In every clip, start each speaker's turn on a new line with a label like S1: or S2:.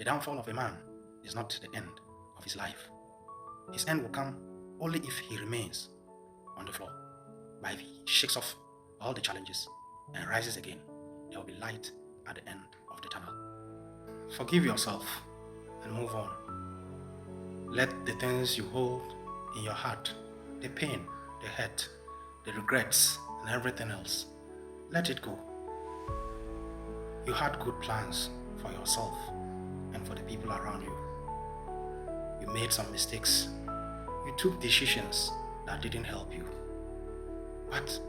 S1: The downfall of a man is not the end of his life. His end will come only if he remains on the floor. But if he shakes off all the challenges and rises again, there will be light at the end of the tunnel. Forgive yourself and move on. Let the things you hold in your heart, the pain, the hurt, the regrets, and everything else, let it go. You had good plans for yourself and for the people around you. You made some mistakes. You took decisions that didn't help you. But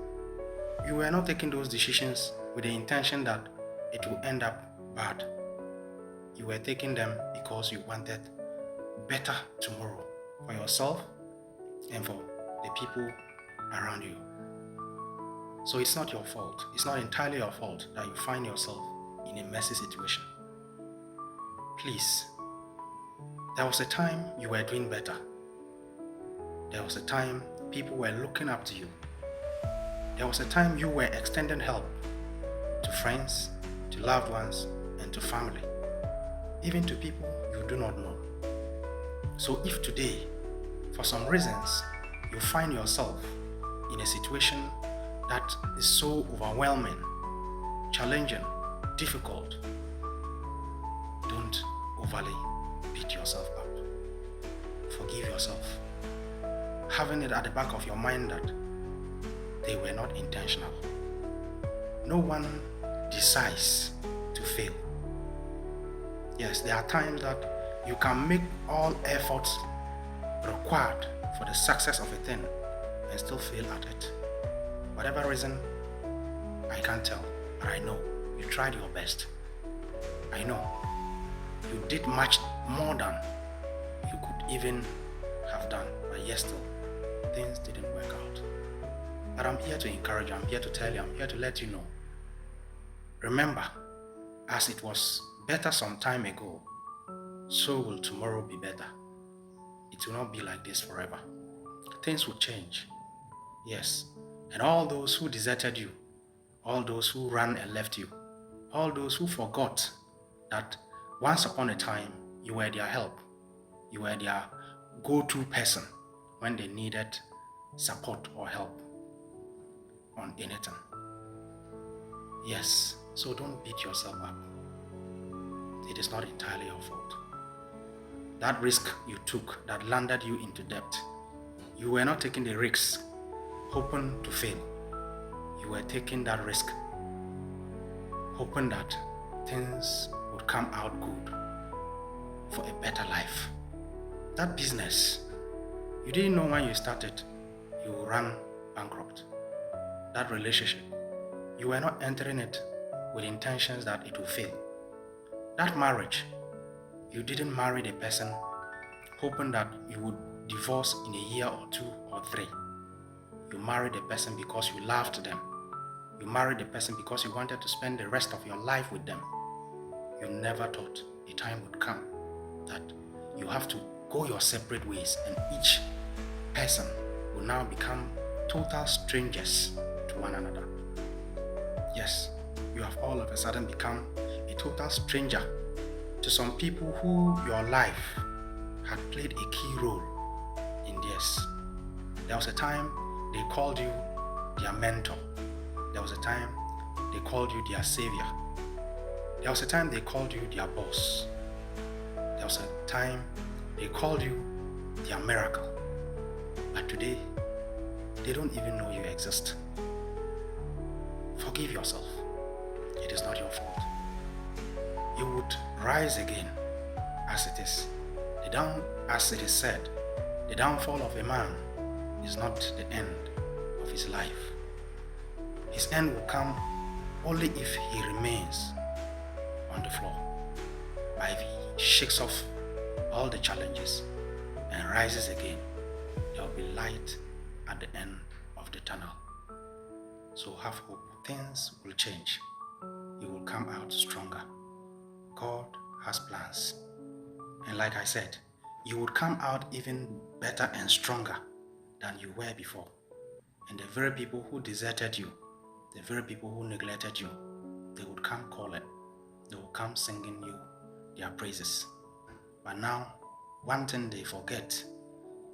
S1: you were not taking those decisions with the intention that it will end up bad. You were taking them because you wanted better tomorrow for yourself and for the people around you. So it's not your fault. It's not entirely your fault that you find yourself in a messy situation. Please, there was a time you were doing better. There was a time people were looking up to you. There was a time you were extending help to friends, to loved ones, and to family, even to people you do not know. So if today, for some reasons, you find yourself in a situation that is so overwhelming, challenging, difficult, don't overly beat yourself up. Forgive yourself, having it at the back of your mind that they were not intentional. No one decides to fail. Yes, there are times that you can make all efforts required for the success of a thing and still fail at it. Whatever reason, I can't tell, but I know you tried your best. I know you did much more than you could even have done, but yet still, things didn't work out. But I'm here to encourage you, I'm here to tell you, I'm here to let you know. Remember, as it was better some time ago, so will tomorrow be better. It will not be like this forever. Things will change. Yes. And all those who deserted you, all those who ran and left you, all those who forgot that once upon a time you were their help, you were their go-to person when they needed support or help on anything. Yes, so don't beat yourself up. It is not entirely your fault. That risk you took that landed you into debt, you were not taking the risks hoping to fail. You were taking that risk hoping that things would come out good for a better life. That business, you didn't know when you started, you ran bankrupt. That relationship, you were not entering it with intentions that it will fail. That marriage, you didn't marry the person hoping that you would divorce in a year or 2 or 3. You married the person because you loved them. You married the person because you wanted to spend the rest of your life with them. You never thought a time would come that you have to go your separate ways and each person will now become total strangers to one another. Yes, you have all of a sudden become a total stranger to some people who your life had played a key role in theirs. There was a time they called you their mentor. There was a time they called you their savior. There was a time they called you their boss. There was a time they called you their miracle. But today, they don't even know you exist. Forgive yourself. It is not your fault. You would rise again, as it is. As it is said, the downfall of a man is not the end of his life. His end will come only if he remains on the floor. But if he shakes off all the challenges and rises again, there will be light at the end of the tunnel. So have hope. Things will change. You will come out stronger. God has plans. And like I said, you would come out even better and stronger than you were before. And the very people who deserted you, the very people who neglected you, they would come calling. They will come singing you their praises. But now, one thing they forget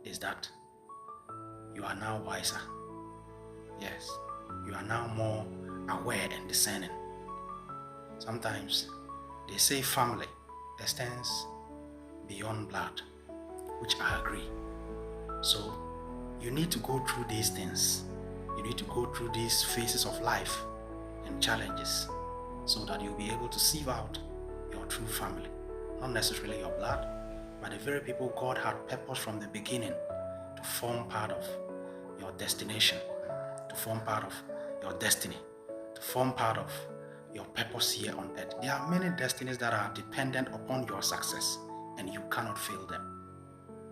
S1: is that you are now wiser. Yes, you are now more aware and discerning. Sometimes they say family extends beyond blood, which I agree. So you need to go through these things. You need to go through these phases of life and challenges so that you'll be able to sieve out your true family. Not necessarily your blood, but the very people God had purposed from the beginning to form part of your destination, to form part of your destiny, to form part of your purpose here on earth. There are many destinies that are dependent upon your success, and you cannot fail them.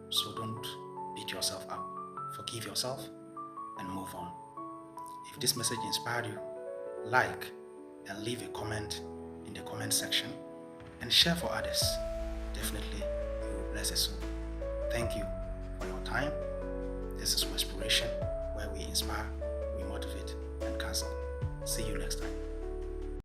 S1: So don't beat yourself up. Forgive yourself and move on. If this message inspired you, like and leave a comment in the comment section and share for others. Definitely, you will bless a soul. Thank you for your time. This is WordSpiration, where we inspire, we motivate, and counsel. See you next time.